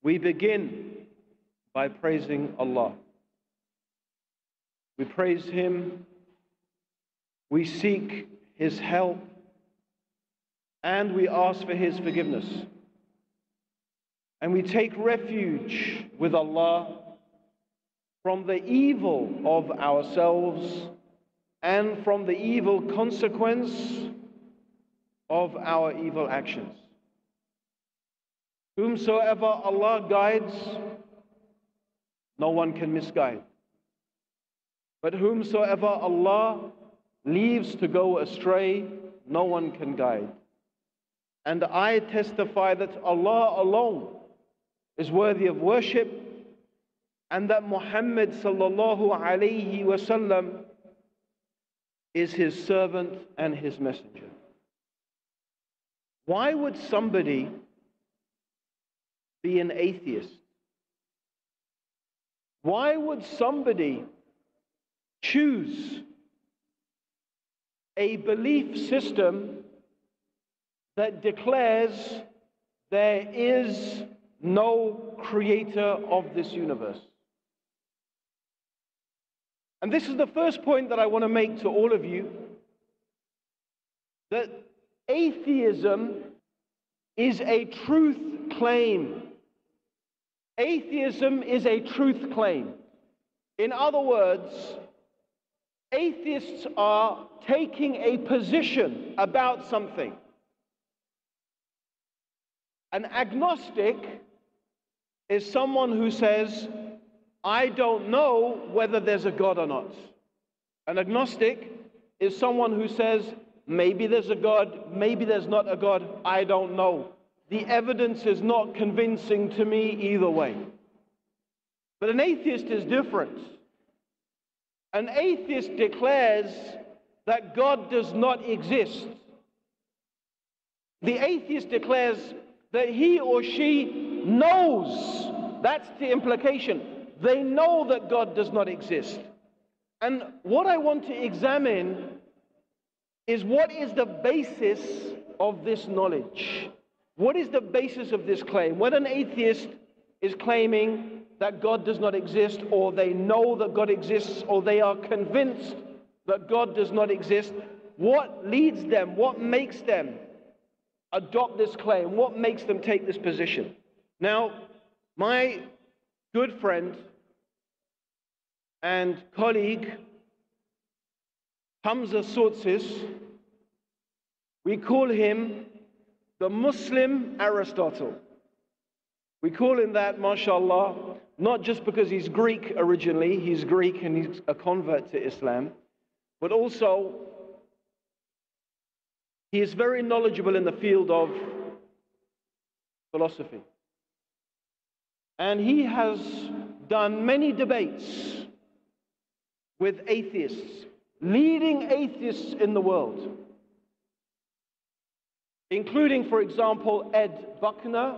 We begin by praising Allah. We praise Him, we seek His help, and we ask for His forgiveness. And we take refuge with Allah from the evil of ourselves and from the evil consequence of our evil actions. Whomsoever Allah guides, no one can misguide. But whomsoever Allah leaves to go astray, no one can guide. And I testify that Allah alone is worthy of worship, and that Muhammad sallallahu alayhi wasallam is His servant and His messenger. Why would somebody be an atheist? Why would somebody choose a belief system that declares there is no creator of this universe? And this is the first point that I want to make to all of you, that atheism is a truth claim. Atheism is a truth claim. In other words, atheists are taking a position about something. An agnostic is someone who says, I don't know whether there's a God or not. An agnostic is someone who says, maybe there's a God, maybe there's not a God, I don't know. The evidence is not convincing to me either way. But an atheist is different. An atheist declares that God does not exist. The atheist declares that he or she knows. That's the implication. They know that God does not exist. And what I want to examine is what is the basis of this knowledge? What is the basis of this claim? When an atheist is claiming that God does not exist, or they know that God exists, or they are convinced that God does not exist, what leads them, what makes them adopt this claim? What makes them take this position? Now, my good friend and colleague, Hamza Sources, we call him the Muslim Aristotle. We call him that, mashallah, not just because he's Greek originally, he's Greek and he's a convert to Islam, but also he is very knowledgeable in the field of philosophy. And he has done many debates with atheists, leading atheists in the world, including, for example, Ed Buckner,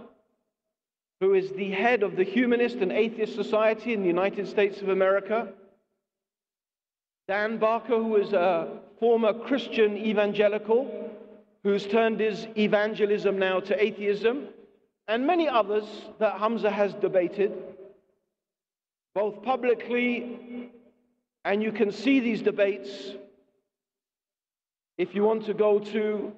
who is the head of the Humanist and Atheist Society in the United States of America, Dan Barker, who is a former Christian evangelical, who's turned his evangelism now to atheism, and many others that Hamza has debated, both publicly, and you can see these debates if you want to go to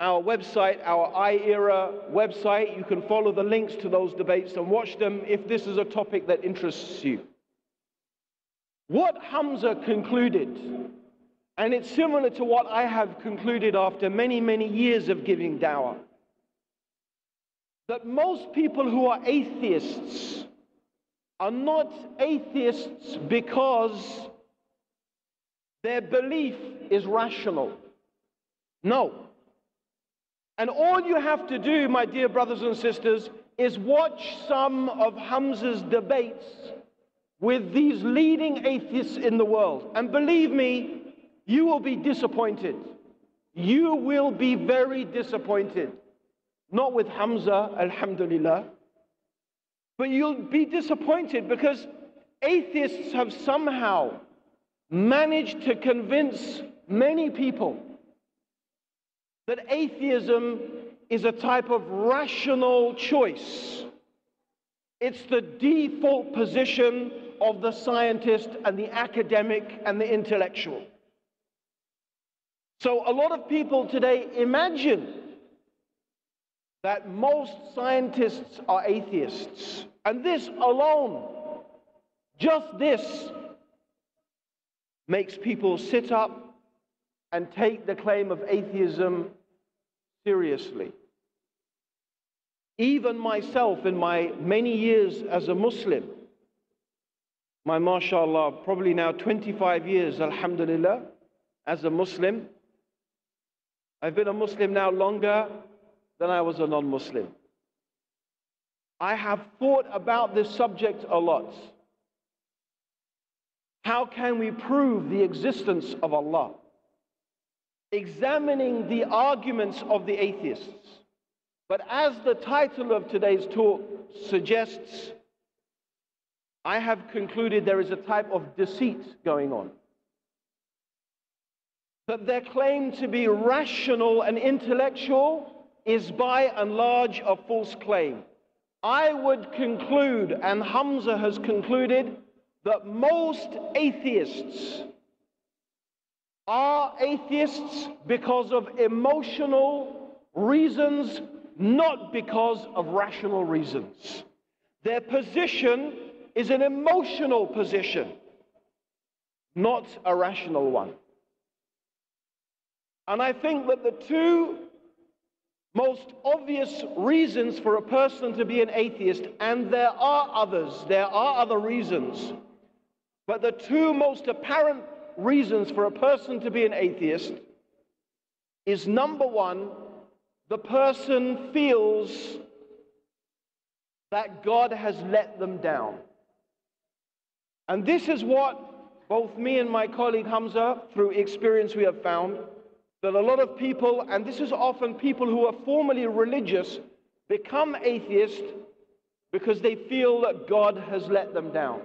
our website, our iEra website. You can follow the links to those debates and watch them if this is a topic that interests you. What Hamza concluded, and it's similar to what I have concluded after many, many years of giving dawah, that most people who are atheists are not atheists because their belief is rational. No. And all you have to do, my dear brothers and sisters, is watch some of Hamza's debates with these leading atheists in the world. And believe me, you will be disappointed. You will be very disappointed. Not with Hamza, alhamdulillah, but you'll be disappointed because atheists have somehow managed to convince many people that atheism is a type of rational choice. It's the default position of the scientist and the academic and the intellectual. So a lot of people today imagine that most scientists are atheists. And this alone, just this, makes people sit up and take the claim of atheism seriously. Even myself, in my many years as a Muslim, my mashallah, probably now 25 years, alhamdulillah, as a Muslim. I've been a Muslim now longer than I was a non-Muslim. I have thought about this subject a lot. How can we prove the existence of Allah? Examining the arguments of the atheists. But as the title of today's talk suggests, I have concluded there is a type of deceit going on. That their claim to be rational and intellectual is by and large a false claim. I would conclude, and Hamza has concluded, that most atheists are atheists because of emotional reasons, not because of rational reasons. Their position is an emotional position, not a rational one. And I think that the two most obvious reasons for a person to be an atheist, and there are other reasons, but the two most apparent reasons for a person to be an atheist is, number one, the person feels that God has let them down. And this is what both me and my colleague Hamza, through experience, we have found, that a lot of people, and this is often people who are formerly religious, become atheist because they feel that God has let them down.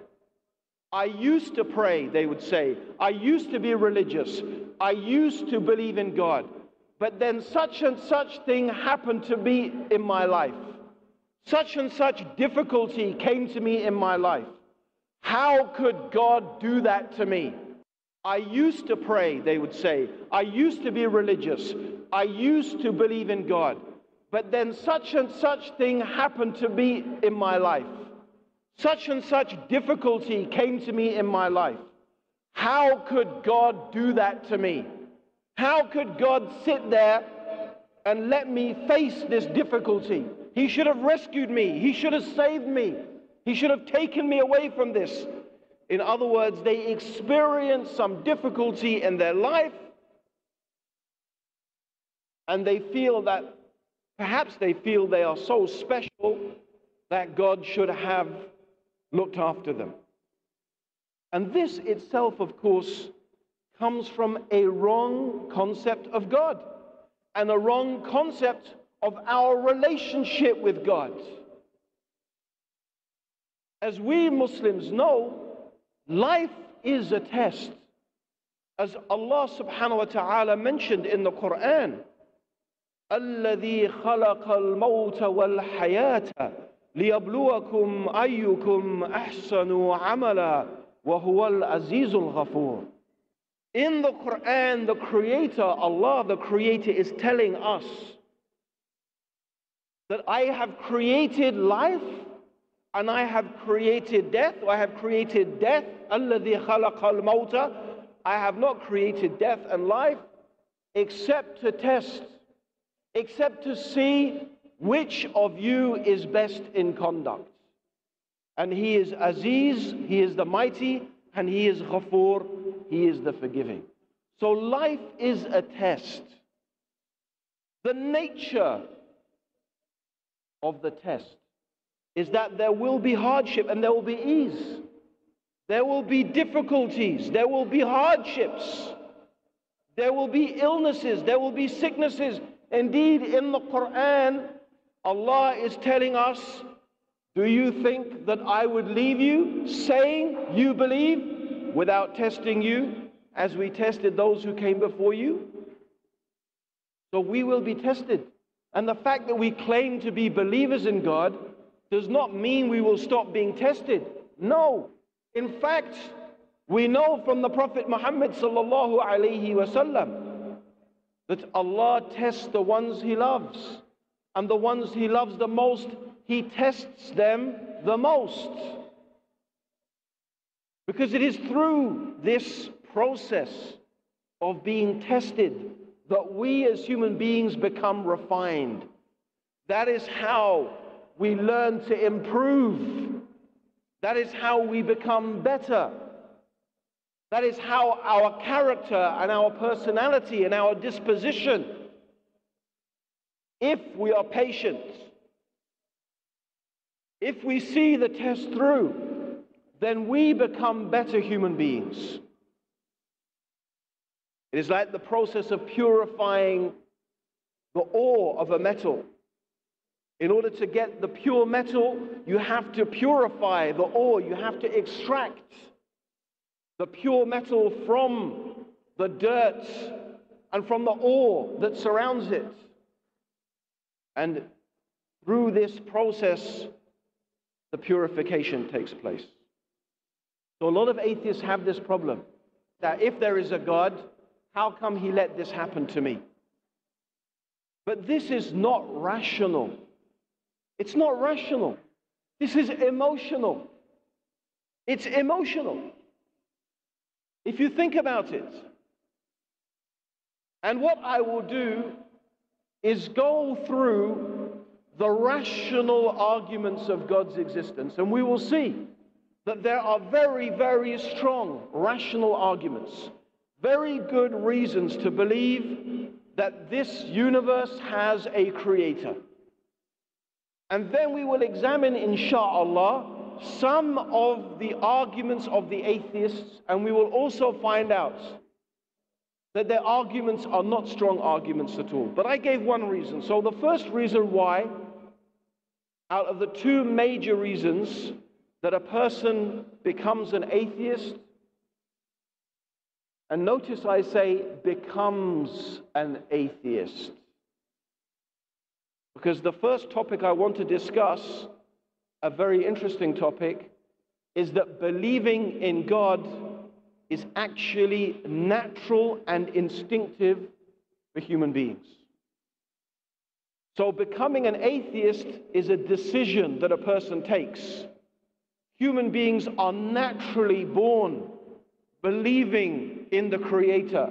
I used to pray, they would say. I used to be religious. I used to believe in God. But then such and such thing happened to me in my life. Such and such difficulty came to me in my life. How could God do that to me? I used to pray, they would say. I used to be religious. I used to believe in God. But then such and such thing happened to me in my life. Such and such difficulty came to me in my life. How could God do that to me? How could God sit there and let me face this difficulty? He should have rescued me. He should have saved me. He should have taken me away from this. In other words, they experience some difficulty in their life, and they feel that, perhaps they feel they are so special that God should have looked after them. And this itself, of course, comes from a wrong concept of God and a wrong concept of our relationship with God. As we Muslims know, life is a test. As Allah subhanahu wa ta'ala mentioned in the Quran, الَّذِي خَلَقَ الْمَوْتَ وَالْحَيَاةَ لِيَبْلُوَكُمْ أَيُّكُمْ أَحْسَنُ عَمَلًا وَهُوَ الْعَزِيزُ الْغَفُورُ. In the Quran, the Creator, Allah the Creator, is telling us that I have created life and I have created death, or I have created death. الَّذِي خَلَقَ الْمَوْتَ. I have not created death and life except to test, except to see which of you is best in conduct. And He is Aziz, He is the mighty, and He is Ghafoor, He is the forgiving. So life is a test. The nature of the test is that there will be hardship and there will be ease. There will be difficulties, there will be hardships, there will be illnesses, there will be sicknesses. Indeed, in the Quran, Allah is telling us, do you think that I would leave you saying you believe without testing you as we tested those who came before you? So we will be tested. And the fact that we claim to be believers in God does not mean we will stop being tested. No. In fact, we know from the Prophet Muhammad sallallahu alaihi wasallam that Allah tests the ones He loves, and the ones He loves the most, He tests them the most. Because it is through this process of being tested that we as human beings become refined. That is how we learn to improve. That is how we become better. That is how our character and our personality and our disposition, if we are patient, if we see the test through, then we become better human beings. It is like the process of purifying the ore of a metal. In order to get the pure metal, you have to purify the ore. You have to extract the pure metal from the dirt and from the ore that surrounds it. And through this process, the purification takes place. So a lot of atheists have this problem, that if there is a God, how come He let this happen to me? But this is not rational. It's not rational. This is emotional. It's emotional. If you think about it. And what I will do is go through the rational arguments of God's existence, and we will see that there are very, very strong rational arguments, very good reasons to believe that this universe has a creator. And then we will examine, insha'Allah, some of the arguments of the atheists, and we will also find out that their arguments are not strong arguments at all. But I gave one reason. So the first reason why, out of the two major reasons that a person becomes an atheist, and notice I say becomes an atheist, because the first topic I want to discuss, a very interesting topic, is that believing in God is actually natural and instinctive for human beings. So becoming an atheist is a decision that a person takes. Human beings are naturally born believing in the Creator.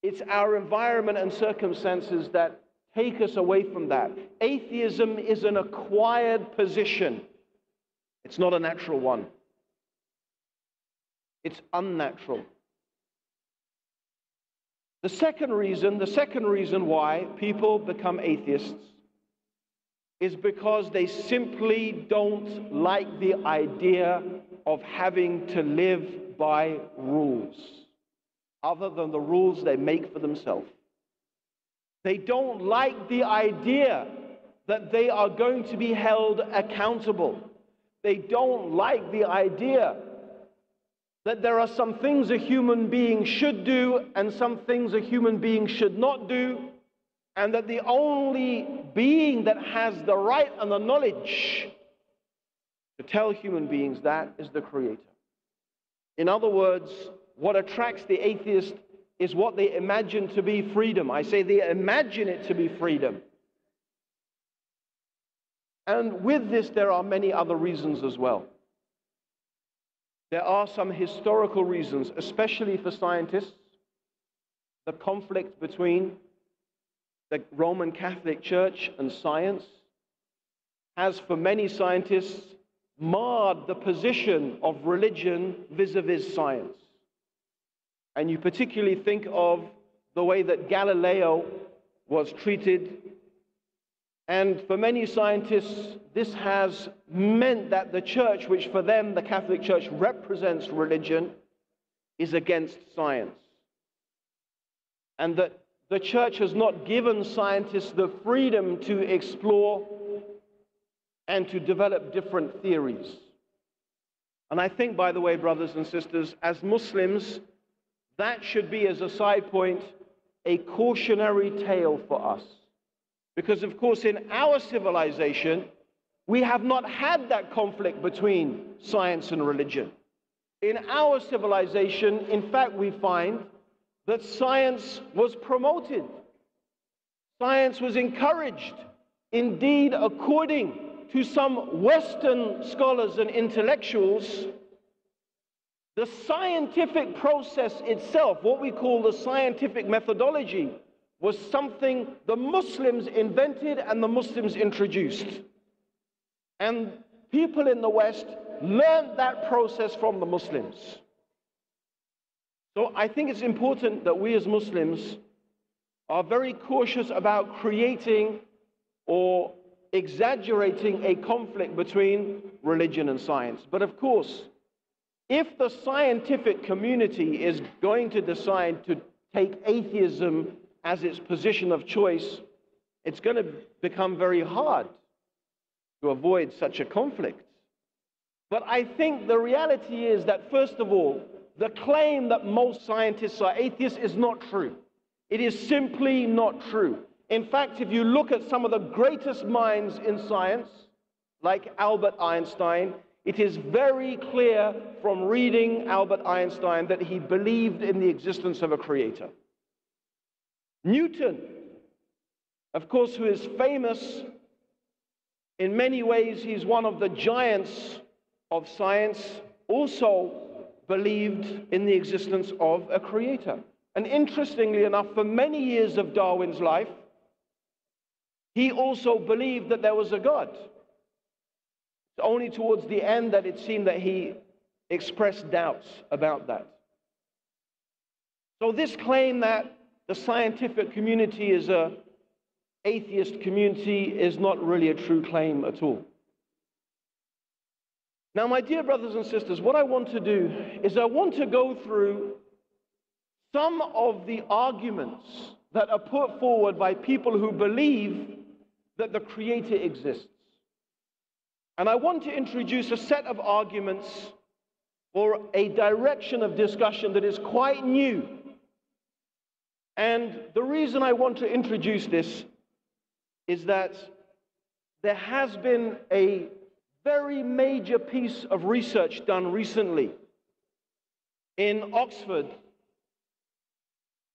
It's our environment and circumstances that take us away from that. Atheism is an acquired position. It's not a natural one. It's unnatural. The second reason why people become atheists is because they simply don't like the idea of having to live by rules, other than the rules they make for themselves. They don't like the idea that they are going to be held accountable. They don't like the idea that there are some things a human being should do and some things a human being should not do, and that the only being that has the right and the knowledge to tell human beings that is the Creator. In other words, what attracts the atheist is what they imagine to be freedom. I say they imagine it to be freedom. And with this, there are many other reasons as well. There are some historical reasons, especially for scientists. The conflict between the Roman Catholic Church and science has, for many scientists, marred the position of religion vis-a-vis science. And you particularly think of the way that Galileo was treated. And for many scientists, this has meant that the church, which for them, the Catholic Church, represents religion, is against science. And that the church has not given scientists the freedom to explore and to develop different theories. And I think, by the way, brothers and sisters, as Muslims, that should be, as a side point, a cautionary tale for us. Because, of course, in our civilization, we have not had that conflict between science and religion. In our civilization, in fact, we find that science was promoted. Science was encouraged. Indeed, according to some Western scholars and intellectuals, the scientific process itself, what we call the scientific methodology, was something the Muslims invented and the Muslims introduced. And people in the West learned that process from the Muslims. So I think it's important that we as Muslims are very cautious about creating or exaggerating a conflict between religion and science. But of course, if the scientific community is going to decide to take atheism as its position of choice, it's going to become very hard to avoid such a conflict. But I think the reality is that, first of all, the claim that most scientists are atheists is not true. It is simply not true. In fact, if you look at some of the greatest minds in science, like Albert Einstein, it is very clear from reading Albert Einstein that he believed in the existence of a creator. Newton, of course, who is famous in many ways, he's one of the giants of science, also believed in the existence of a creator. And interestingly enough, for many years of Darwin's life, he also believed that there was a God. It's only towards the end that it seemed that he expressed doubts about that. So this claim that the scientific community is an atheist community is not really a true claim at all. Now, my dear brothers and sisters, what I want to do is I want to go through some of the arguments that are put forward by people who believe that the Creator exists. And I want to introduce a set of arguments or a direction of discussion that is quite new. And the reason I want to introduce this is that there has been a very major piece of research done recently in Oxford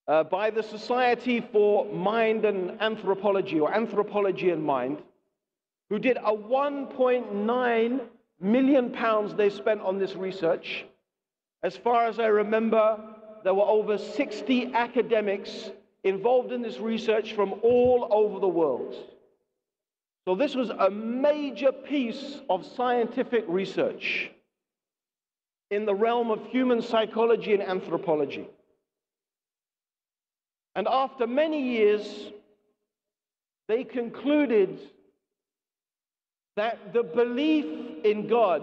by the Society for Mind and Anthropology, or Anthropology and Mind, who did a £1.9 million they spent on this research. As far as I remember, there were over 60 academics involved in this research from all over the world. So this was a major piece of scientific research in the realm of human psychology and anthropology. And after many years, they concluded that the belief in God,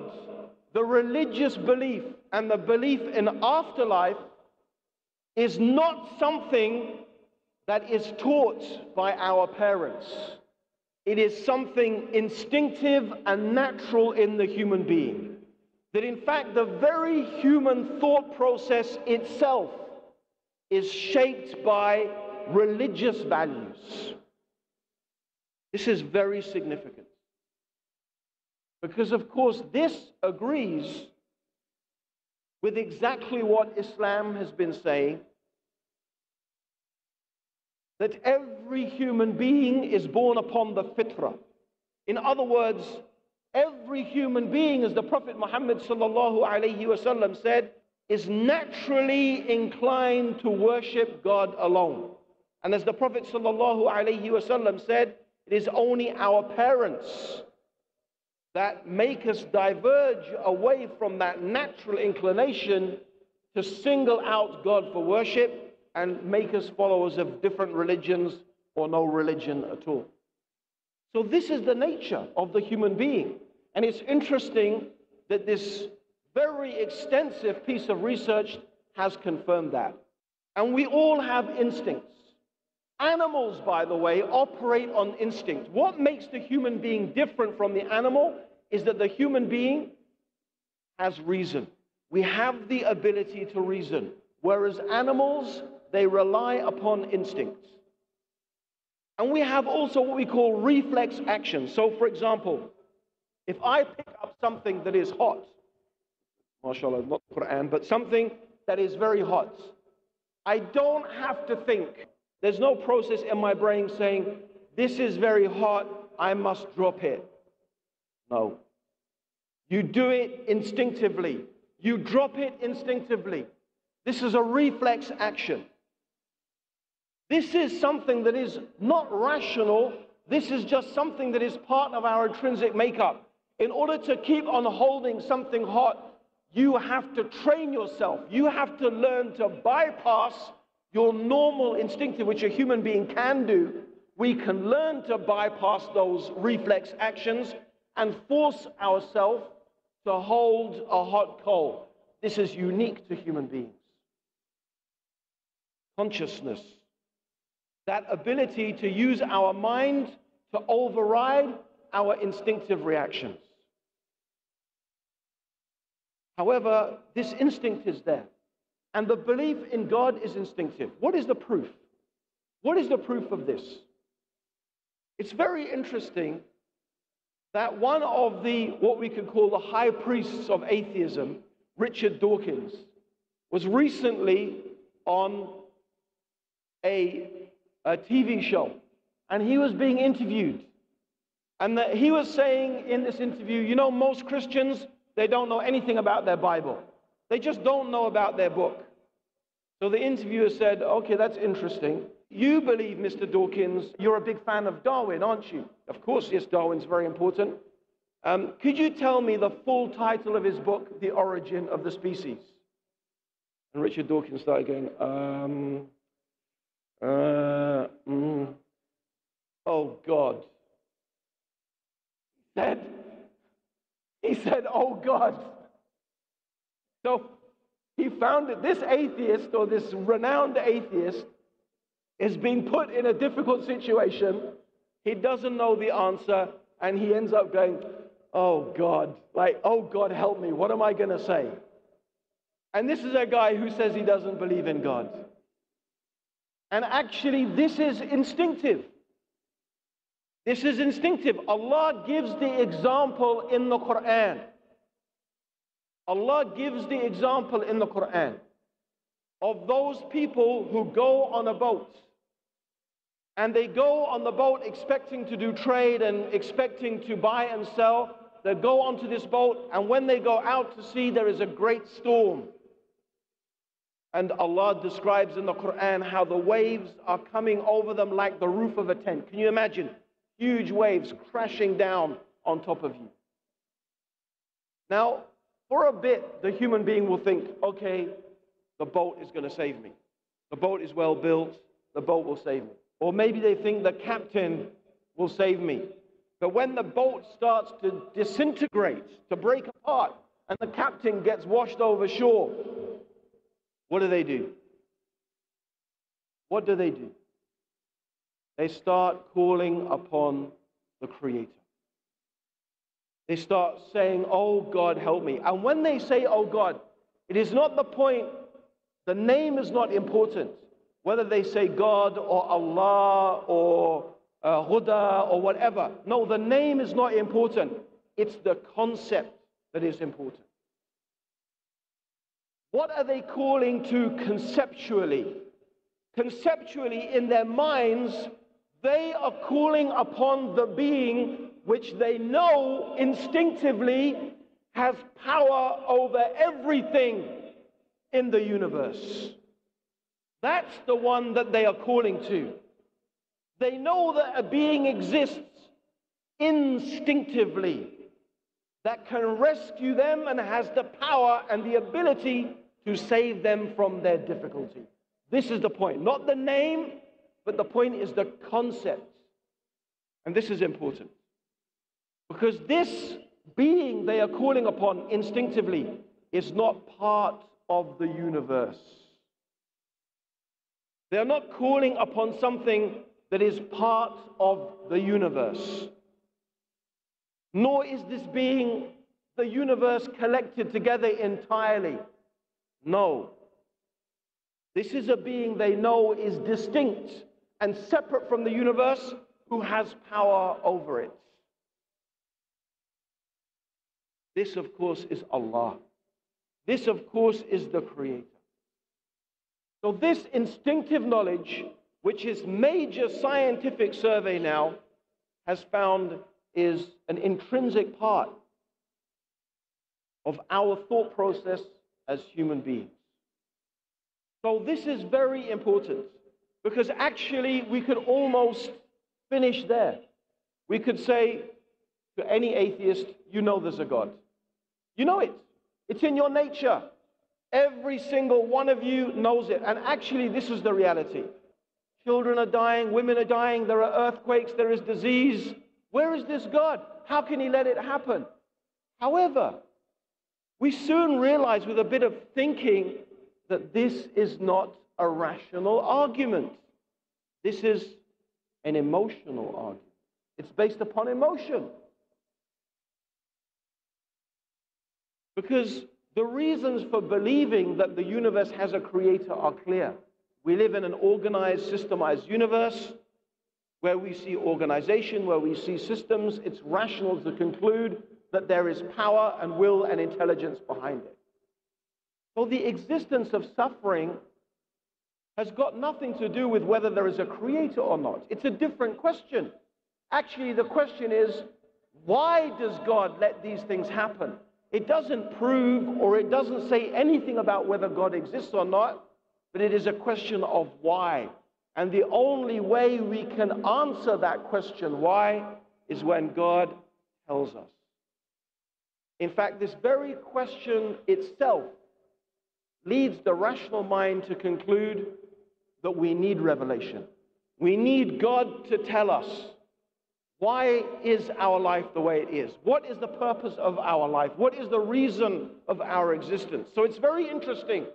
the religious belief, and the belief in afterlife is not something that is taught by our parents. It is something instinctive and natural in the human being. That in fact, the very human thought process itself is shaped by religious values. This is very significant. Because of course, this agrees with exactly what Islam has been saying, that every human being is born upon the fitrah. In other words, every human being, as the Prophet Muhammad sallallahu alaihi wasallam said, is naturally inclined to worship God alone. And as the Prophet sallallahu alaihi wasallam said, it is only our parents that make us diverge away from that natural inclination to single out God for worship and make us followers of different religions or no religion at all. So this is the nature of the human being. And it's interesting that this very extensive piece of research has confirmed that. And we all have instincts. Animals, by the way, operate on instinct. What makes the human being different from the animal is that the human being has reason. We have the ability to reason, whereas animals, they rely upon instincts. And we have also what we call reflex action. So, for example, If I pick up something that is hot, mashallah, not the Quran, but something that is very hot, I don't have to think. There's no process in my brain saying, this is very hot, I must drop it. No. You do it instinctively. You drop it instinctively. This is a reflex action. This is something that is not rational. This is just something that is part of our intrinsic makeup. In order to keep on holding something hot, you have to train yourself. You have to learn to bypass your normal instinctive, which a human being can do. We can learn to bypass those reflex actions and force ourselves to hold a hot coal. This is unique to human beings. Consciousness, that ability to use our mind to override our instinctive reactions. However, this instinct is there, and the belief in God is instinctive. What is the proof? What is the proof of this? It's very interesting that one of the, what we could call the high priests of atheism, Richard Dawkins, was recently on a TV show, and he was being interviewed. And he was saying in this interview, you know, most Christians, they don't know anything about their Bible. They just don't know about their book. So the interviewer said, okay, that's interesting. You believe, Mr. Dawkins, you're a big fan of Darwin, aren't you? Of course, yes, Darwin's very important. Could you tell me the full title of his book, The Origin of the Species? And Richard Dawkins started going, oh God. He said, oh God. So he found that this atheist, or this renowned atheist, is being put in a difficult situation. He doesn't know the answer, and he ends up going, oh God, like, oh God, help me, what am I going to say? And this is a guy who says he doesn't believe in God. And actually, this is instinctive. This is instinctive. Allah gives the example in the Quran. Allah gives the example in the Quran of those people who go on a boat. And they go on the boat expecting to do trade and expecting to buy and sell. They go onto this boat, and when they go out to sea, there is a great storm. And Allah describes in the Quran how the waves are coming over them like the roof of a tent. Can you imagine? Huge waves crashing down on top of you. Now, for a bit, the human being will think, okay, the boat is going to save me. The boat is well built. The boat will save me. Or maybe they think the captain will save me. But when the boat starts to disintegrate, to break apart, and the captain gets washed over shore, what do? What do? They start calling upon the Creator. They start saying, oh God, help me. And when they say, oh God, it is not the point, the name is not important. Whether they say God or Allah or Huda or whatever. No, the name is not important. It's the concept that is important. What are they calling to conceptually? Conceptually, in their minds, they are calling upon the being which they know instinctively has power over everything in the universe. That's the one that they are calling to. They know that a being exists instinctively that can rescue them and has the power and the ability to save them from their difficulty. This is the point. Not the name, but the point is the concept. And this is important. Because this being they are calling upon instinctively is not part of the universe. They are not calling upon something that is part of the universe. Nor is this being the universe collected together entirely. No. This is a being they know is distinct and separate from the universe, who has power over it. This, of course, is Allah. This, of course, is the Creator. So this instinctive knowledge, which is major scientific survey now, has found is an intrinsic part of our thought process as human beings. So this is very important, because actually we could almost finish there. We could say to any atheist, you know there's a God. You know it. It's in your nature. Every single one of you knows it. And actually this is the reality. Children are dying, women are dying, there are earthquakes, there is disease. Where is this God? How can He let it happen? However, we soon realize with a bit of thinking that this is not a rational argument. This is an emotional argument. It's based upon emotion. Because the reasons for believing that the universe has a creator are clear. We live in an organized, systemized universe where we see organization, where we see systems. It's rational to conclude that there is power and will and intelligence behind it. So the existence of suffering has got nothing to do with whether there is a creator or not. It's a different question. Actually, the question is, why does God let these things happen? It doesn't prove or it doesn't say anything about whether God exists or not, but it is a question of why. And the only way we can answer that question, why, is when God tells us. In fact, this very question itself leads the rational mind to conclude that we need revelation. We need God to tell us, why is our life the way it is? What is the purpose of our life? What is the reason of our existence? So it's very interesting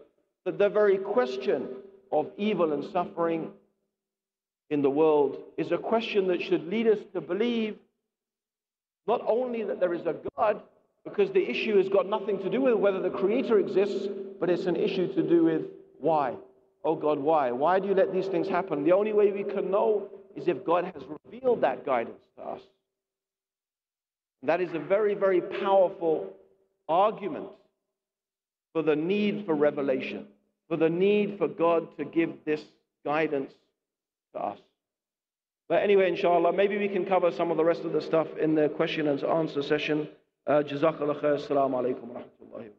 that the very question of evil and suffering in the world is a question that should lead us to believe not only that there is a God, because the issue has got nothing to do with whether the Creator exists, but it's an issue to do with why. Oh God, why? Why do you let these things happen? The only way we can know is if God has revealed that guidance to us. That is a very, very powerful argument for the need for revelation, for the need for God to give this guidance to us. But anyway, inshallah, maybe we can cover some of the rest of the stuff in the question and answer session. Jazakallah khair. Assalamu alaikum wa rahmatullahi wa barakatuh.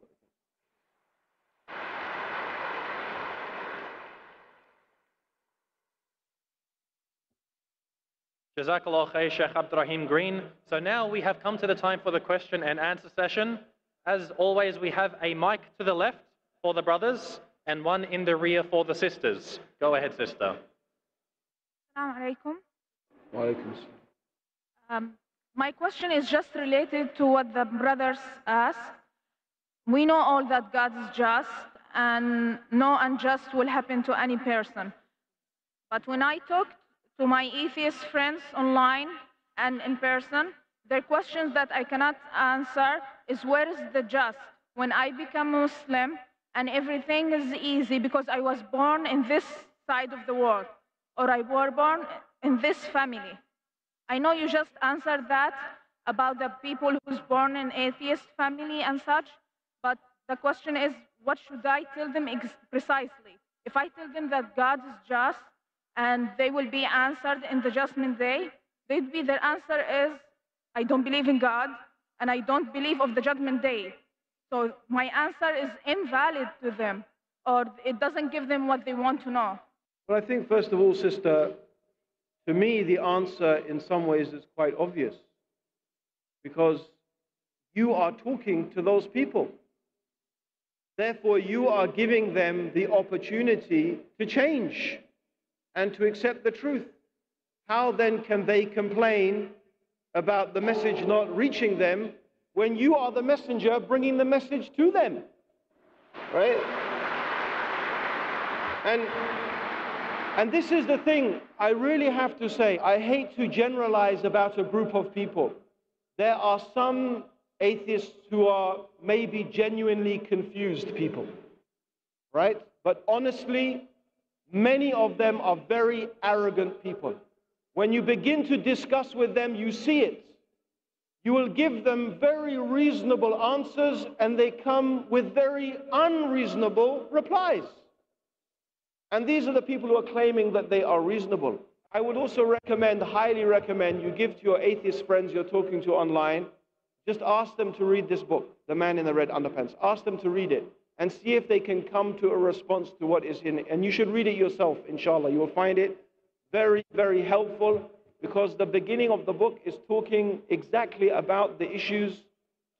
Jazakallah khair, Sheikh AbdurRaheem Green. So now we have come to the time for the question and answer session. As always, we have a mic to the left for the brothers and one in the rear for the sisters. Go ahead, sister. Assalamu alaikum. Wa alaikum assalam. My question is just related to what the brothers asked. We know all that God is just and no unjust will happen to any person. But when I talked to my atheist friends online and in person, their questions that I cannot answer is, where is the just? When I become Muslim and everything is easy because I was born in this side of the world, or I was born in this family. I know you just answered that about the people who's born in atheist family and such, but the question is, what should I tell them precisely? If I tell them that God is just and they will be answered in the judgment day, their answer is, I don't believe in God and I don't believe of the judgment day. So my answer is invalid to them, or it doesn't give them what they want to know. Well, I think, first of all, sister, to me, the answer in some ways is quite obvious, because you are talking to those people. Therefore, you are giving them the opportunity to change and to accept the truth. How then can they complain about the message not reaching them when you are the messenger bringing the message to them? Right? And this is the thing I really have to say. I hate to generalize about a group of people. There are some atheists who are maybe genuinely confused people, right? But honestly, many of them are very arrogant people. When you begin to discuss with them, you see it. You will give them very reasonable answers, and they come with very unreasonable replies. And these are the people who are claiming that they are reasonable. I would also recommend, highly recommend, you give to your atheist friends you're talking to online, just ask them to read this book, The Man in the Red Underpants. Ask them to read it and see if they can come to a response to what is in it. And you should read it yourself, inshallah. You will find it very, very helpful, because the beginning of the book is talking exactly about the issues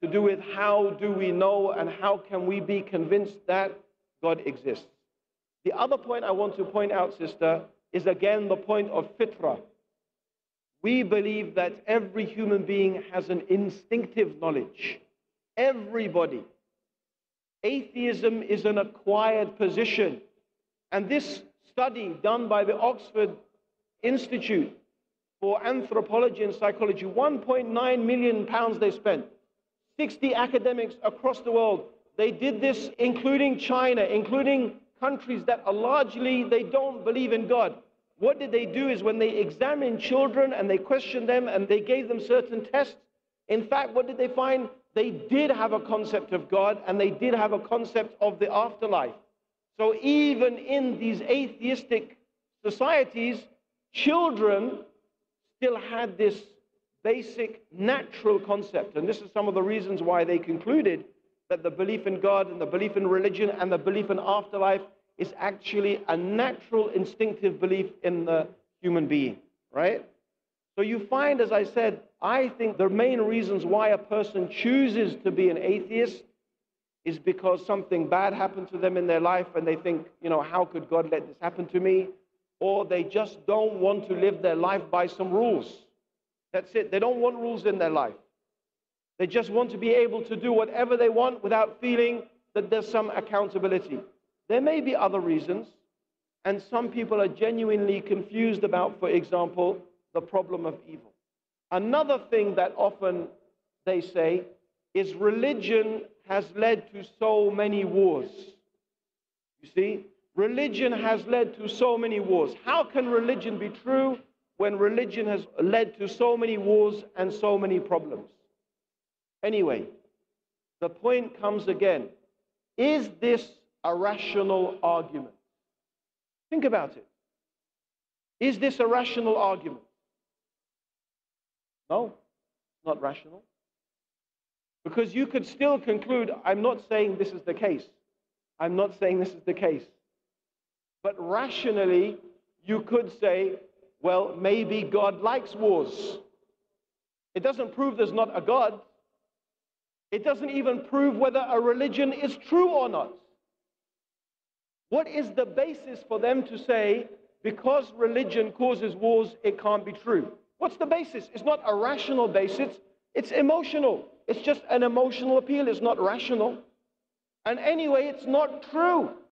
to do with how do we know and how can we be convinced that God exists. The other point I want to point out, sister, is again the point of fitrah. We believe that every human being has an instinctive knowledge. Everybody. Atheism is an acquired position. And this study done by the Oxford Institute for Anthropology and Psychology, 1.9 million pounds they spent. 60 academics across the world. They did this including China, including countries that are largely, they don't believe in God. What did they do is when they examined children and they questioned them and they gave them certain tests, in fact, what did they find? They did have a concept of God, and they did have a concept of the afterlife. So even in these atheistic societies, children still had this basic natural concept. And this is some of the reasons why they concluded that the belief in God and the belief in religion and the belief in afterlife is actually a natural instinctive belief in the human being, right? So you find, as I said, I think the main reasons why a person chooses to be an atheist is because something bad happened to them in their life and they think, you know, how could God let this happen to me? Or they just don't want to live their life by some rules. That's it. They don't want rules in their life. They just want to be able to do whatever they want without feeling that there's some accountability. There may be other reasons, and some people are genuinely confused about, for example, the problem of evil. Another thing that often they say is religion has led to so many wars. You see, religion has led to so many wars. How can religion be true when religion has led to so many wars and so many problems? Anyway, the point comes again. Is this a rational argument? Think about it. Is this a rational argument? No, not rational. Because you could still conclude, I'm not saying this is the case. I'm not saying this is the case. But rationally, you could say, well, maybe God likes wars. It doesn't prove there's not a God. It doesn't even prove whether a religion is true or not. What is the basis for them to say, because religion causes wars, it can't be true? What's the basis? It's not a rational basis. It's emotional. It's just an emotional appeal. It's not rational. And anyway, it's not true.